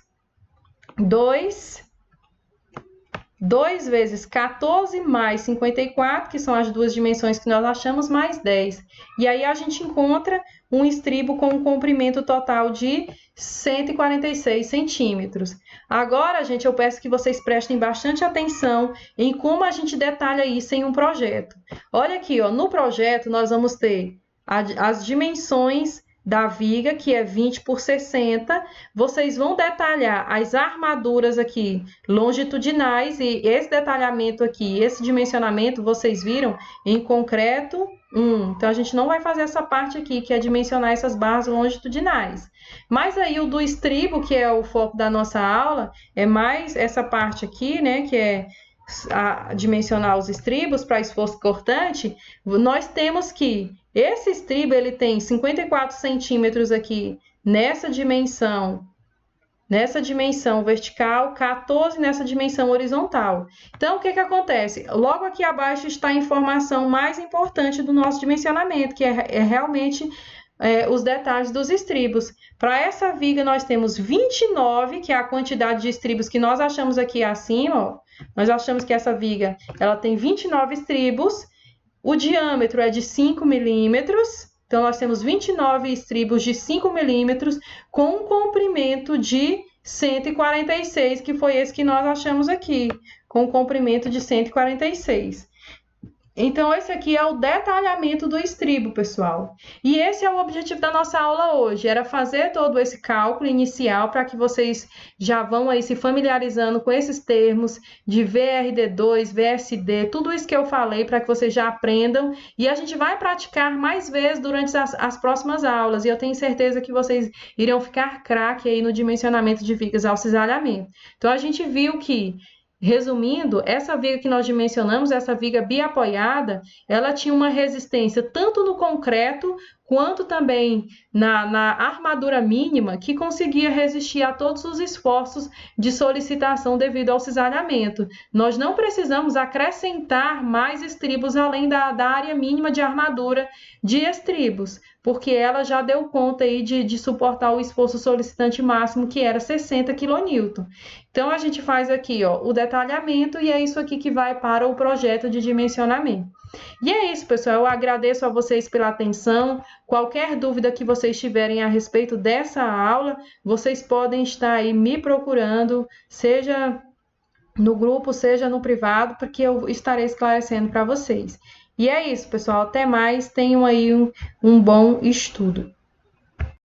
2 vezes 14 mais 54, que são as duas dimensões que nós achamos, mais 10. E aí a gente encontra um estribo com um comprimento total de 146 centímetros. Agora, gente, eu peço que vocês prestem bastante atenção em como a gente detalha isso em um projeto. Olha aqui, ó, no projeto nós vamos ter as dimensões da viga, que é 20 por 60. Vocês vão detalhar as armaduras aqui longitudinais, e esse detalhamento aqui, esse dimensionamento, vocês viram em concreto 1. Então, a gente não vai fazer essa parte aqui, que é dimensionar essas barras longitudinais. Mas aí o do estribo, que é o foco da nossa aula, é mais essa parte aqui, né, que é dimensionar os estribos para esforço cortante. Nós temos que esse estribo ele tem 54 centímetros aqui nessa dimensão vertical, 14 nessa dimensão horizontal. Então, o que acontece? Logo aqui abaixo está a informação mais importante do nosso dimensionamento, que é realmente os detalhes dos estribos. Para essa viga, nós temos 29, que é a quantidade de estribos que nós achamos aqui acima, ó. Nós achamos que essa viga ela tem 29 estribos, o diâmetro é de 5 milímetros, então nós temos 29 estribos de 5 milímetros com um comprimento de 146, que foi esse que nós achamos aqui, com um comprimento de 146. Então, esse aqui é o detalhamento do estribo, pessoal. E esse é o objetivo da nossa aula hoje, era fazer todo esse cálculo inicial para que vocês já vão aí se familiarizando com esses termos de VRD2, VSD, tudo isso que eu falei para que vocês já aprendam. E a gente vai praticar mais vezes durante as próximas aulas. E eu tenho certeza que vocês irão ficar craque aí no dimensionamento de vigas ao cisalhamento. Então, a gente viu que, resumindo, essa viga que nós dimensionamos, essa viga biapoiada, ela tinha uma resistência tanto no concreto quanto também na armadura mínima, que conseguia resistir a todos os esforços de solicitação devido ao cisalhamento. Nós não precisamos acrescentar mais estribos além da área mínima de armadura de estribos, porque ela já deu conta aí de suportar o esforço solicitante máximo, que era 60 kN. Então, a gente faz aqui, ó, o detalhamento, e é isso aqui que vai para o projeto de dimensionamento. E é isso, pessoal. Eu agradeço a vocês pela atenção. Qualquer dúvida que vocês tiverem a respeito dessa aula, vocês podem estar aí me procurando, seja no grupo, seja no privado, porque eu estarei esclarecendo para vocês. E é isso, pessoal. Até mais. Tenham aí um bom estudo.